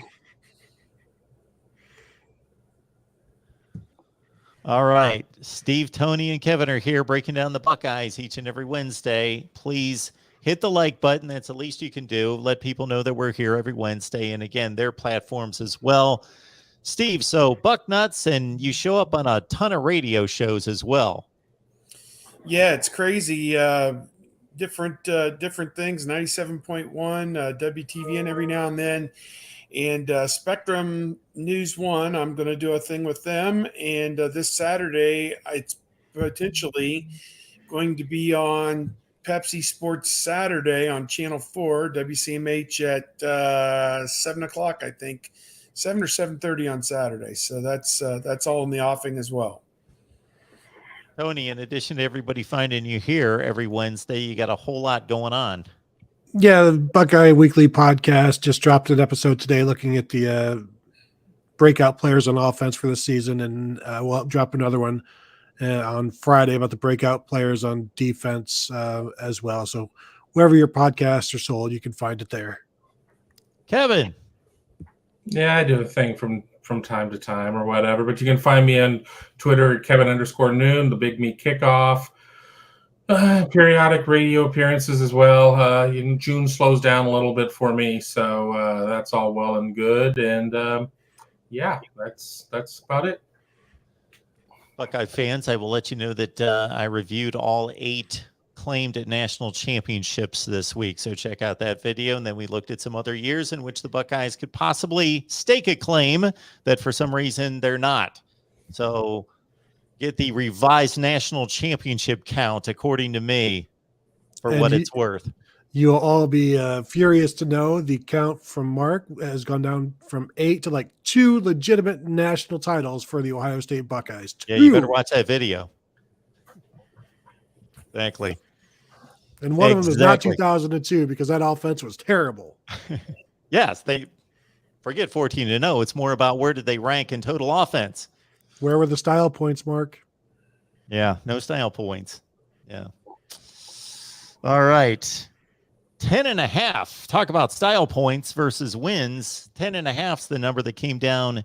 All right. Steve, Tony, and Kevin are here breaking down the Buckeyes each and every Wednesday. Please hit the like button. That's the least you can do. Let people know that we're here every Wednesday. And again, their platforms as well. Steve, so Bucknuts, and you show up on a ton of radio shows as well. Yeah, it's crazy. Different things. 97.1 WTVN every now and then, and Spectrum News One. I'm going to do a thing with them, and this Saturday it's potentially going to be on Pepsi Sports Saturday on Channel 4 WCMH at 7 o'clock. I think 7 or 7:30 on Saturday. So that's all in the offing as well. Tony, in addition to everybody finding you here every Wednesday, you got a whole lot going on. Yeah, the Buckeye Weekly Podcast just dropped an episode today looking at the breakout players on offense for the season, and we'll drop another one on Friday about the breakout players on defense as well. So wherever your podcasts are sold, you can find it there. Kevin. Yeah, I do a thing from time to time or whatever, but you can find me on Twitter at Kevin_Noon, the Big Meat Kickoff, periodic radio appearances as well. June slows down a little bit for me, so that's all well and good. And yeah, that's about it. Buckeye fans, I will let you know that I reviewed all 8 claimed at national championships this week. So check out that video. And then we looked at some other years in which the Buckeyes could possibly stake a claim that for some reason they're not. So get the revised national championship count, according to me, for what it's worth. You'll all be furious to know the count from Mark has gone down from 8 to like 2 legitimate national titles for the Ohio State Buckeyes. 2. Yeah, you better watch that video. Exactly. And one of them is not 2002 because that offense was terrible. Yes, they forget 14-0. It's more about where did they rank in total offense. Where were the style points, Mark? Yeah, no style points. Yeah. All right. 10.5. Talk about style points versus wins. 10.5 is the number that came down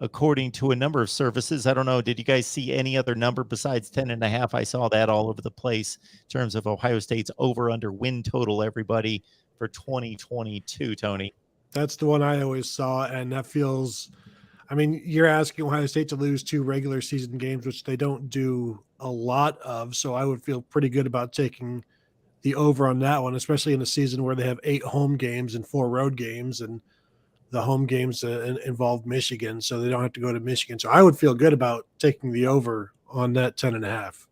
according to a number of services. I don't know. Did you guys see any other number besides 10.5? I saw that all over the place in terms of Ohio State's over/under win total, everybody, for 2022, Tony. That's the one I always saw. And that feels, I mean, you're asking Ohio State to lose 2 regular season games, which they don't do a lot of. So I would feel pretty good about taking the over on that one, especially in a season where they have 8 home games and 4 road games, and the home games involve Michigan, so they don't have to go to Michigan. So I would feel good about taking the over on that 10.5.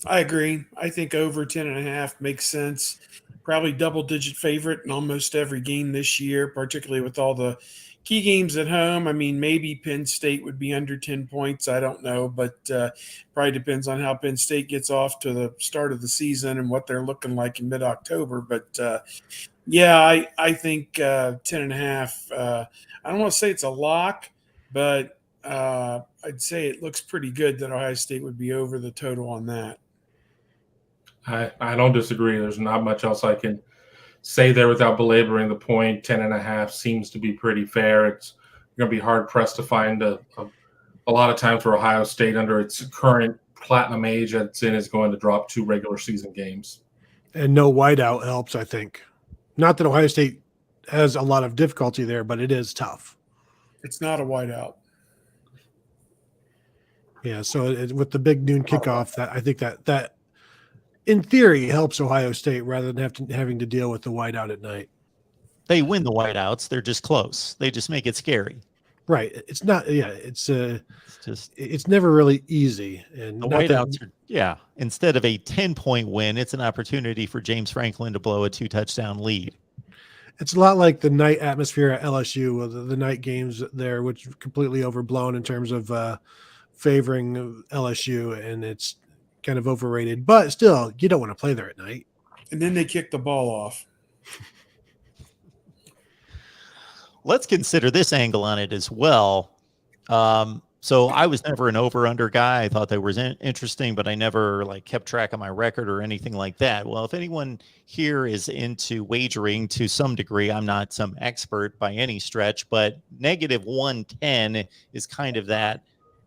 I agree. I think over 10.5 makes sense. Probably double-digit favorite in almost every game this year, particularly with all the key games at home. I mean, maybe Penn State would be under 10 points. I don't know, but probably depends on how Penn State gets off to the start of the season and what they're looking like in mid-October. But yeah, I think 10.5. I don't want to say it's a lock, but I'd say it looks pretty good that Ohio State would be over the total on that. I don't disagree. There's not much else I can say there without belaboring the point. 10.5 seems to be pretty fair. It's going to be hard pressed to find a lot of times where Ohio State, under its current platinum age that's in, is going to drop 2 regular season games. And no whiteout helps, I think. Not that Ohio State has a lot of difficulty there, but it is tough. It's not a whiteout. Yeah, so with the big noon kickoff, that I think that in theory helps Ohio State rather than having to deal with the whiteout at night. They win the whiteouts. They're just close. They just make it scary. Right. It's not. Yeah. It's just It's never really easy. And the not that, whiteouts are, yeah. Instead of a 10-point win, it's an opportunity for James Franklin to blow a 2-touchdown lead. it's a lot like the night atmosphere at LSU, the night games there, which are completely overblown in terms of favoring LSU, and it's kind of overrated. But still, you don't want to play there at night. And then they kick the ball off. Let's consider this angle on it as well. So I was never an over-under guy. I thought that was interesting, but I never kept track of my record or anything like that. Well, if anyone here is into wagering to some degree, I'm not some expert by any stretch, but -110 is kind of that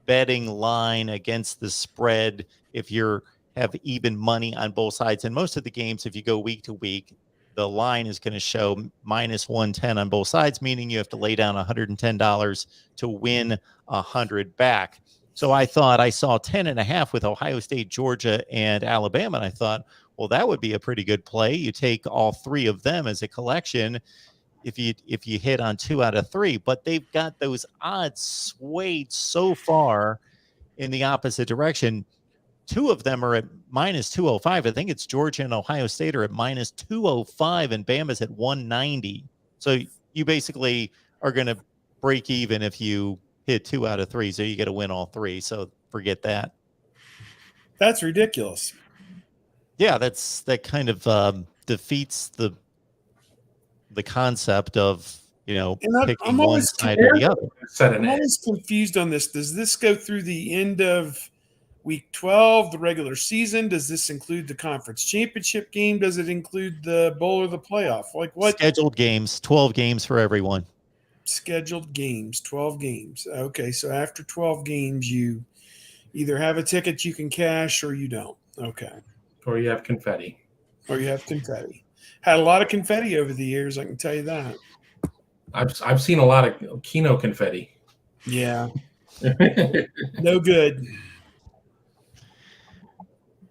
betting line against the spread if you have even money on both sides. And most of the games, if you go week to week, the line is going to show -110 on both sides, meaning you have to lay down $110 to win 100 back. So I thought I saw 10.5 with Ohio State, Georgia, and Alabama. And I thought, well, that would be a pretty good play. You take all three of them as a collection if you hit on 2 out of 3, but they've got those odds swayed so far in the opposite direction. 2 of them are at -205. I think it's Georgia and Ohio State are at -205 and Bama's at 190. So you basically are going to break even if you hit 2 out of 3. So you got to win all 3. So forget that. That's ridiculous. Yeah, that kind of defeats the concept of, picking one side or the other. I'm always confused on this. Does this go through the end of Week 12, the regular season? Does this include the conference championship game? Does it include the bowl or the playoff? Like what? Scheduled games, 12 games for everyone. Scheduled games, 12 games. Okay, so after 12 games, you either have a ticket you can cash or you don't. Okay. Or you have confetti. Had a lot of confetti over the years, I can tell you that. I've seen a lot of Kino confetti. Yeah. No good.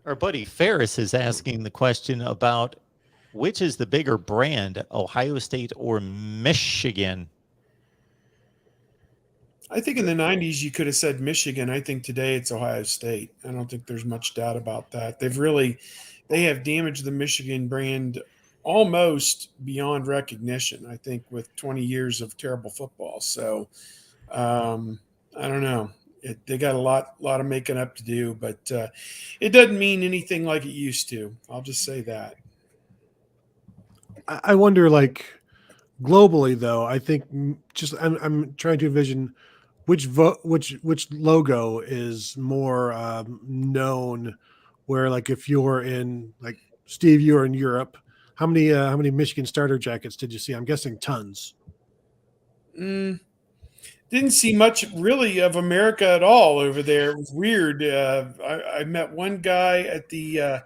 Our buddy Ferris is asking the question about which is the bigger brand, Ohio State or Michigan? I think in the 90s you could have said Michigan. I think today it's Ohio State. I don't think there's much doubt about that. They have damaged the Michigan brand almost beyond recognition, I think, with 20 years of terrible football. So I don't know. They got a lot of making up to do, but it doesn't mean anything like it used to. I'll just say that. I wonder, globally though, I think I'm trying to envision which logo is more known. Where if you're in Steve, you're in Europe. How many Michigan starter jackets did you see? I'm guessing tons. Didn't see much really of America at all over there. It was weird. I met one guy at the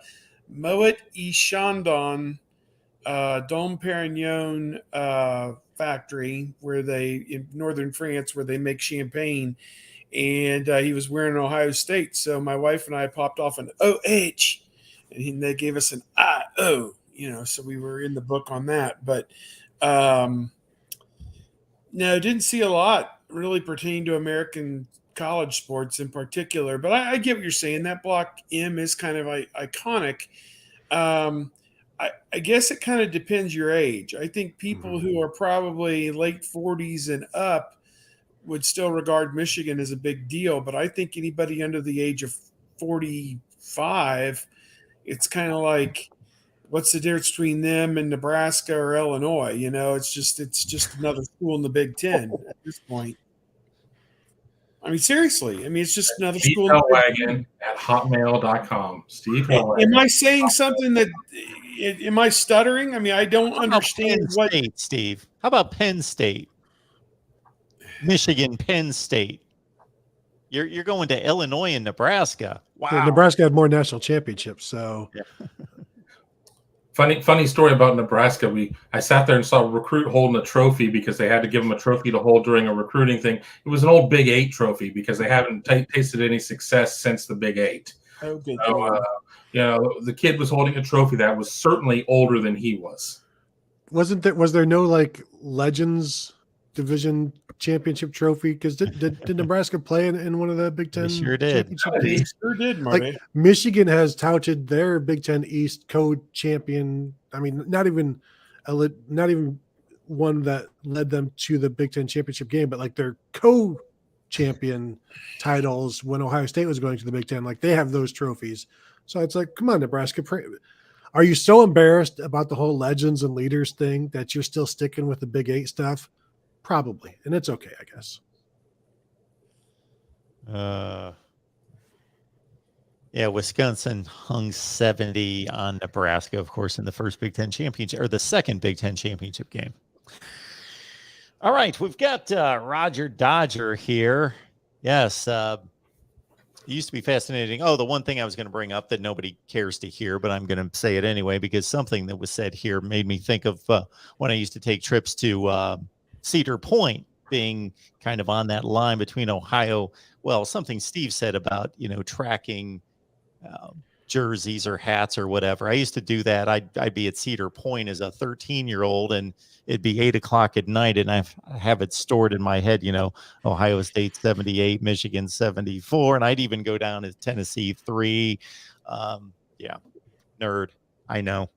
Moet y Chandon Dom Perignon factory in northern France where they make champagne. And he was wearing Ohio State. So my wife and I popped off an OH, and they gave us an IO, so we were in the book on that. But no, didn't see a lot really pertaining to American college sports in particular. But I get what you're saying. That block M is kind of iconic. I guess it kind of depends your age. I think people who are probably late 40s and up would still regard Michigan as a big deal, but I think anybody under the age of 45, it's kind of like, what's the difference between them and Nebraska or Illinois? It's just another school in the Big Ten at this point. I mean, seriously. It's just another Steve school. Hellwagon at hotmail.com. Steve Hellwagon. Am I saying something that? Am I stuttering? I don't understand what. State, Steve. How about Penn State? Michigan, Penn State. You're going to Illinois and Nebraska. Wow. Nebraska had more national championships, so. Yeah. Funny story about Nebraska. I sat there and saw a recruit holding a trophy because they had to give him a trophy to hold during a recruiting thing. It was an old Big 8 trophy because they haven't tasted any success since the Big 8. Oh, good. So, the kid was holding a trophy that was certainly older than he was. Was there no like Legends Division Championship trophy? Because did Nebraska play in one of the Big Ten? They sure did. Championship They games? sure did, Marty. Like Michigan has touted their Big Ten East co-champion. I mean, not even one that led them to the Big Ten championship game, but like their co-champion titles when Ohio State was going to the Big Ten. Like they have those trophies. So it's like, come on, Nebraska. Are you so embarrassed about the whole legends and leaders thing that you're still sticking with the Big 8 stuff? Probably. And it's okay, I guess. Yeah, Wisconsin hung 70 on Nebraska, of course, in the first Big Ten championship, or the second Big Ten championship game. All right, we've got Roger Dodger here. Yes, it used to be fascinating. Oh, the one thing I was going to bring up that nobody cares to hear, but I'm going to say it anyway, because something that was said here made me think of when I used to take trips to Cedar Point, being kind of on that line between Ohio. Well, something Steve said about, tracking jerseys or hats or whatever. I used to do that. I'd be at Cedar Point as a 13-year-old, and it'd be 8:00 at night, and I have it stored in my head, Ohio State 78, Michigan 74, and I'd even go down to Tennessee 3. Yeah, nerd, I know.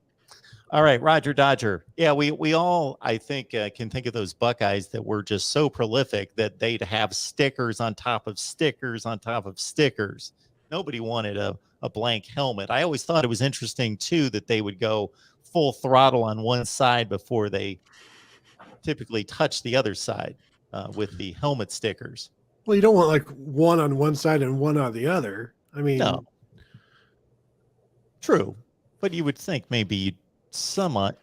All right, Roger Dodger. Yeah, we all, I think, can think of those Buckeyes that were just so prolific that they'd have stickers on top of stickers on top of stickers. Nobody wanted a blank helmet. I always thought it was interesting, too, that they would go full throttle on one side before they typically touch the other side with the helmet stickers. Well, you don't want like one on one side and one on the other. I mean, no. True, but you would think maybe you'd somewhat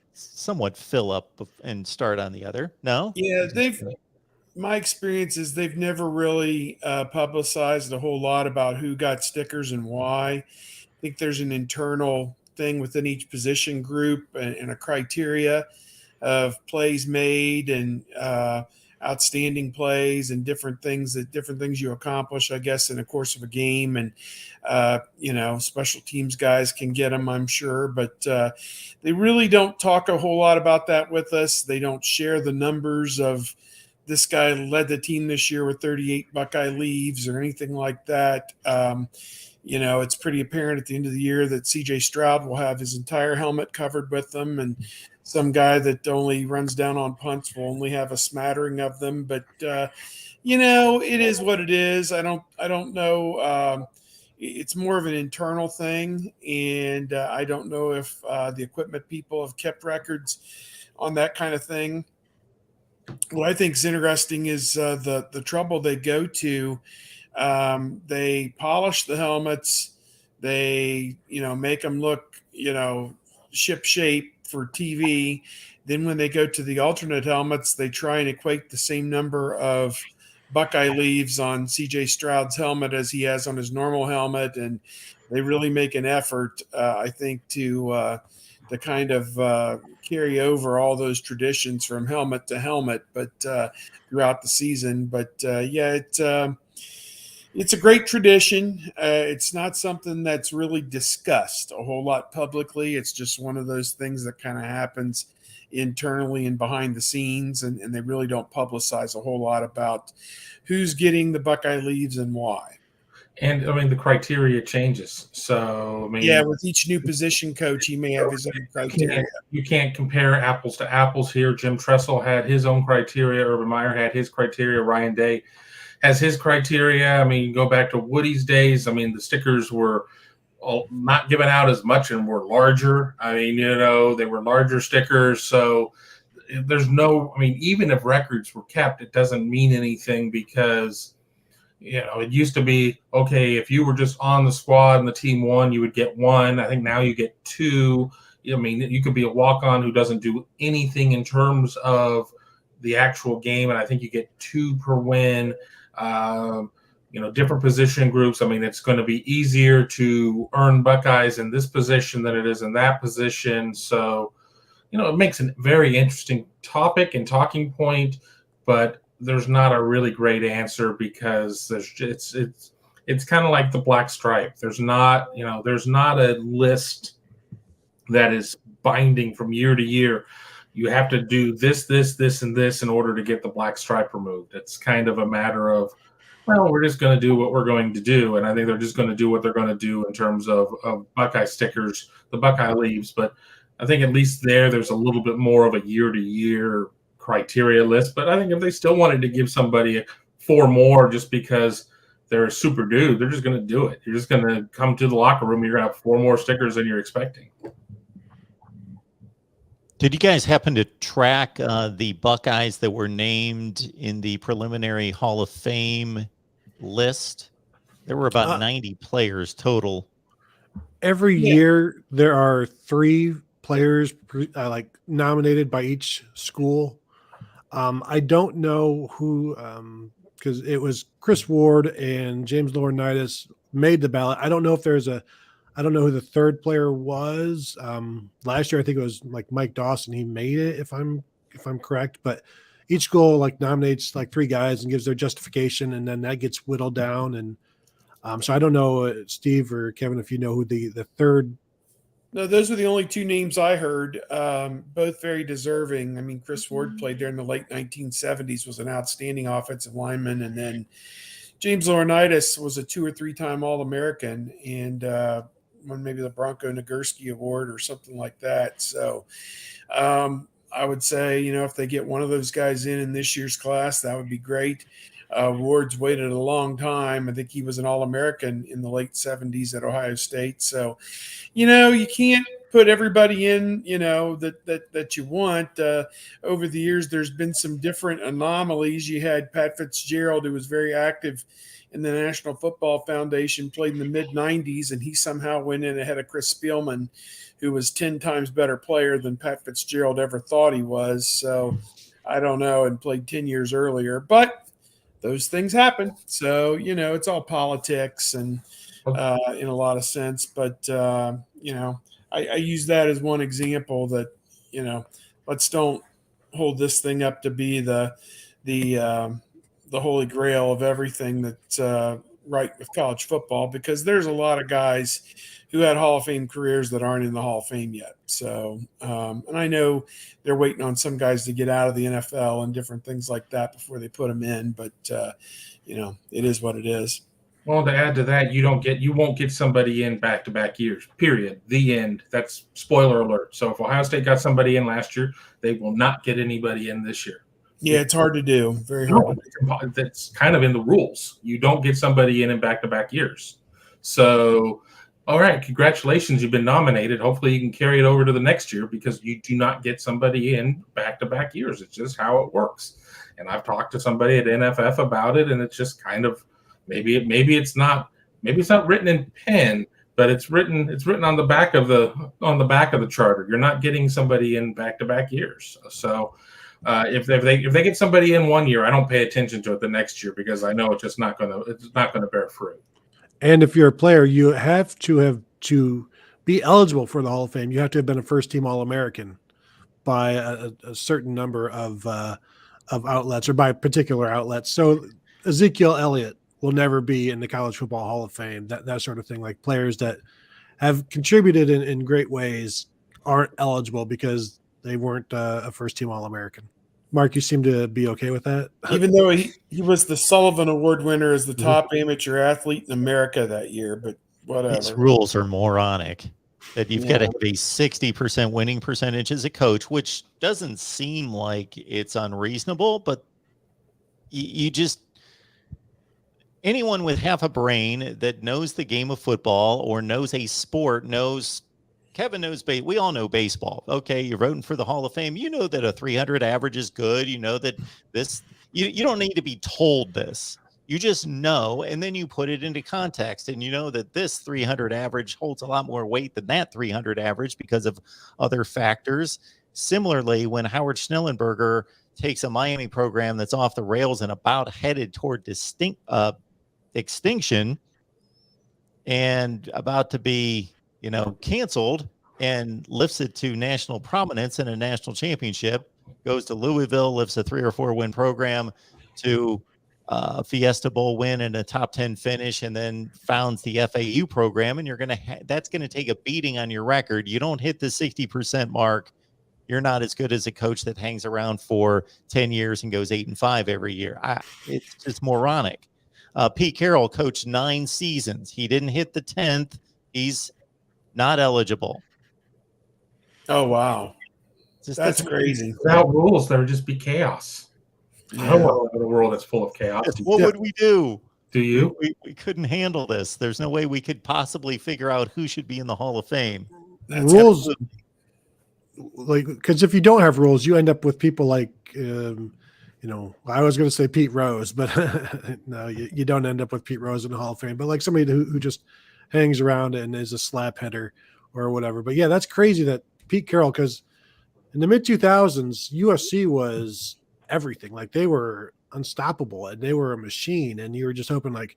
fill up and start on the other. No? Yeah, my experience is they've never really publicized a whole lot about who got stickers and why. I think there's an internal thing within each position group and a criteria of plays made and outstanding plays and different things you accomplish, I guess, in the course of a game. And, special teams guys can get them, I'm sure, but they really don't talk a whole lot about that with us. They don't share the numbers of this guy led the team this year with 38 Buckeye leaves or anything like that. It's pretty apparent at the end of the year that CJ Stroud will have his entire helmet covered with them, and some guy that only runs down on punts will only have a smattering of them. But it is what it is. I don't know. It's more of an internal thing, and I don't know if the equipment people have kept records on that kind of thing. What I think is interesting is the trouble they go to. They polish the helmets. They, make them look, ship shape for TV. Then when they go to the alternate helmets, they try and equate the same number of Buckeye leaves on CJ Stroud's helmet as he has on his normal helmet. And they really make an effort, I think, to kind of carry over all those traditions from helmet to helmet, but throughout the season. But it's a great tradition. It's not something that's really discussed a whole lot publicly. It's just one of those things that kind of happens internally and behind the scenes, and they really don't publicize a whole lot about who's getting the Buckeye leaves and why. And the criteria changes. So with each new position coach, he may have his own criteria. You can't compare apples to apples here. Jim Tressel had his own criteria. Urban Meyer had his criteria. Ryan Day has his criteria. You go back to Woody's days. The stickers were not given out as much and were larger. They were larger stickers. So there's no, even if records were kept, it doesn't mean anything because, it used to be, okay, if you were just on the squad and the team won, you would get one. I think now you get two. You could be a walk-on who doesn't do anything in terms of the actual game, and I think you get two per win. different position groups. I mean, it's going to be easier to earn Buckeyes in this position than it is in that position. So, it makes a very interesting topic and talking point, but there's not a really great answer because it's kind of like the black stripe. There's not a list that is binding from year to year. You have to do this, and this in order to get the black stripe removed. It's kind of a matter of, well, we're just going to do what we're going to do. And I think they're just going to do what they're going to do in terms of Buckeye stickers, the Buckeye leaves. But I think at least there's a little bit more of a year-to-year criteria list. But I think if they still wanted to give somebody 4 more just because they're a super dude, they're just going to do it. You're just going to come to the locker room, you're going to have 4 more stickers than you're expecting. Did you guys happen to track the Buckeyes that were named in the preliminary Hall of Fame list? There were about 90 players total. Every year there are 3 players nominated by each school. I don't know who, because it was Chris Ward and James Laurinaitis made the ballot. I don't know if I don't know who the 3rd player was. Last year, I think it was like Mike Dawson. He made it, if I'm correct. But each school nominates 3 guys and gives their justification, and then that gets whittled down. And so I don't know, Steve or Kevin, if you know who the 3rd. No, those are the only 2 names I heard. Both very deserving. I mean, Chris Ward played there in the late 1970s, was an outstanding offensive lineman, and then James Laurinaitis was a 2 or 3 time All-American and won maybe the Bronco Nagurski Award or something like that. So I would say, if they get one of those guys in this year's class, that would be great. Ward's waited a long time. I think he was an All-American in the late 70s at Ohio State. So, you can't put everybody in, that you want. Over the years, there's been some different anomalies. You had Pat Fitzgerald, who was very active in the National Football Foundation, played in the mid-90s, and he somehow went in ahead of Chris Spielman, who was 10 times better player than Pat Fitzgerald ever thought he was. So I don't know, and played 10 years earlier. But those things happen. So, it's all politics and in a lot of sense. But, I use that as one example that, let's don't hold this thing up to be the holy grail of everything that's right with college football, because there's a lot of guys who had Hall of Fame careers that aren't in the Hall of Fame yet. So, and I know they're waiting on some guys to get out of the NFL and different things like that before they put them in, but it is what it is. Well, to add to that, you won't get somebody in back-to-back years, period. The end. That's spoiler alert. So if Ohio State got somebody in last year, they will not get anybody in this year. Yeah, it's hard to do. Very hard. That's kind of in the rules. You don't get somebody in back-to-back years. So, all right, congratulations. You've been nominated. Hopefully you can carry it over to the next year, because you do not get somebody in back-to-back years. It's just how it works. And I've talked to somebody at NFF about it, and it's just kind of maybe it's not written in pen, but it's written on the back of the charter. You're not getting somebody in back-to-back years. So if they get somebody in one year, I don't pay attention to it the next year, because I know it's not going to bear fruit. And if you're a player, you have to be eligible for the Hall of Fame. You have to have been a first-team All-American by a certain number of outlets, or by particular outlets. So Ezekiel Elliott will never be in the College Football Hall of Fame. That sort of thing. Like players that have contributed in great ways aren't eligible because they weren't a first-team All-American. Mark, you seem to be okay with that? Even though he was the Sullivan Award winner as the top amateur athlete in America that year, but whatever. These rules are moronic. That you've got to have a 60% winning percentage as a coach, which doesn't seem like it's unreasonable, but you just – anyone with half a brain that knows the game of football or knows a sport knows – Kevin knows we all know baseball. Okay, you're voting for the Hall of Fame. You know that a 300 average is good. You know that this you don't need to be told this. You just know, and then you put it into context, and you know that this 300 average holds a lot more weight than that 300 average because of other factors. Similarly, when Howard Schnellenberger takes a Miami program that's off the rails and about headed toward extinction and about to be, canceled, and lifts it to national prominence in a national championship, goes to Louisville, lifts a 3 or 4 win program to Fiesta Bowl win and a top 10 finish, and then founds the FAU program. And you're going to, that's going to take a beating on your record. You don't hit the 60% mark, you're not as good as a coach that hangs around for 10 years and goes 8-5 every year. It's just moronic. Pete Carroll coached 9 seasons. He didn't hit the 10th. He's not eligible. Oh, wow. That's crazy. Without rules, there would just be chaos. Yeah. I don't want to live in a world that's full of chaos. What would we do? Do you? We couldn't handle this. There's no way we could possibly figure out who should be in the Hall of Fame. Rules, like, because if you don't have rules, you end up with people like, I was going to say Pete Rose, but no, you don't end up with Pete Rose in the Hall of Fame. But like somebody who just hangs around and is a slap hitter or whatever. But yeah, that's crazy that Pete Carroll, because in the mid 2000s, USC was everything. Like, they were unstoppable and they were a machine, and you were just hoping, like,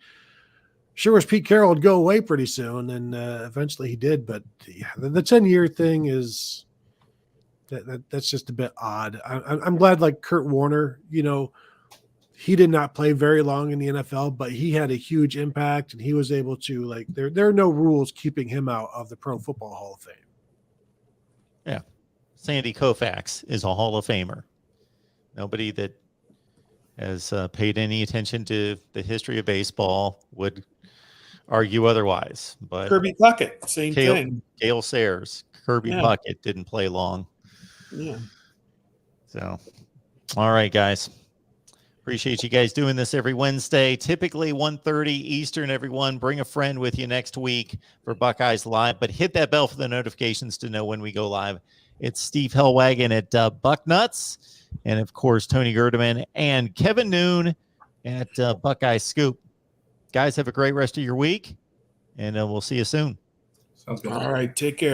sure as Pete Carroll would go away pretty soon, and eventually he did. But yeah, the 10-year thing is that's just a bit odd. I'm glad, like Kurt Warner, he did not play very long in the NFL, but he had a huge impact, and he was able to, like, there are no rules keeping him out of the Pro Football Hall of Fame. Yeah. Sandy Koufax is a Hall of Famer. Nobody that has paid any attention to the history of baseball would argue otherwise. But Kirby Puckett, same thing. Gale Sayers, Kirby Puckett didn't play long. Yeah. So, all right, guys. Appreciate you guys doing this every Wednesday. Typically 1:30 Eastern, everyone. Bring a friend with you next week for Buckeyes Live, but hit that bell for the notifications to know when we go live. It's Steve Hellwagon at Bucknuts, and of course, Tony Gerdeman and Kevin Noon at Buckeye Scoop. Guys, have a great rest of your week, and we'll see you soon. Sounds good. All right. Take care.